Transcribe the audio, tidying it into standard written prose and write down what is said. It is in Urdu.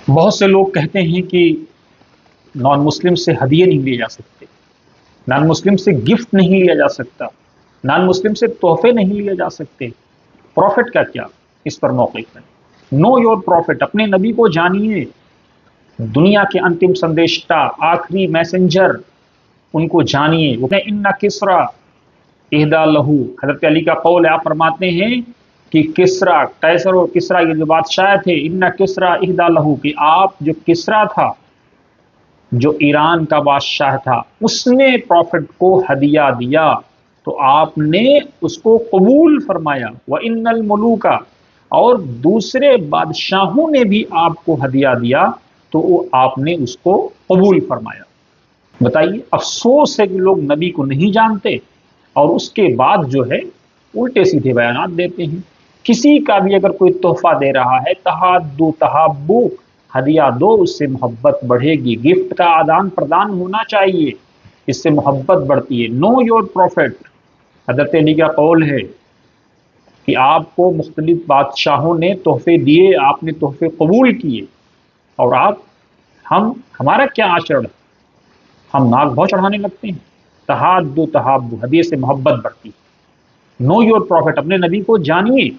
بہت سے لوگ کہتے ہیں کہ نان مسلم سے ہدیے نہیں لیے جا سکتے، نان مسلم سے گفٹ نہیں لیا جا سکتا، نان مسلم سے تحفے نہیں لیے جا سکتے۔ پروفٹ کا کیا اس پر موقف ہے؟ نو یور پروفٹ، اپنے نبی کو جانیے، دنیا کے انتم سندیشتا، آخری میسنجر، ان کو جانیے۔ وہ کہیں ان کسرا اہدا لہو، حضرت علی کا قول ہے، آپ فرماتے ہیں کہ کسرا، قیصر اور کسرا یہ جو بادشاہ تھے، ان کسرا اہدا لہو، کہ آپ جو کسرا تھا، جو ایران کا بادشاہ تھا، اس نے پروفٹ کو ہدیہ دیا تو آپ نے اس کو قبول فرمایا۔ وَإِنَّ الْمُلُوكَ، اور دوسرے بادشاہوں نے بھی آپ کو ہدیہ دیا تو وہ آپ نے اس کو قبول فرمایا۔ بتائیے، افسوس ہے کہ لوگ نبی کو نہیں جانتے اور اس کے بعد جو ہے الٹے سیدھے بیانات دیتے ہیں۔ کسی کا بھی اگر کوئی تحفہ دے رہا ہے، تحادو تحابو، ہدیہ دو، اس سے محبت بڑھے گی، گفٹ کا آدان پردان ہونا چاہیے، اس سے محبت بڑھتی ہے۔ نو یور پروفٹ، حضرت علی کا قول ہے کہ آپ کو مختلف بادشاہوں نے تحفے دیے، آپ نے تحفے قبول کیے، اور ہمارا کیا آچرن ہے؟ ہم ناک بھو چڑھانے لگتے ہیں۔ تحادو تحابو، ہدیے سے محبت بڑھتی ہے۔ نو یور پروفٹ، اپنے نبی کو جانیے،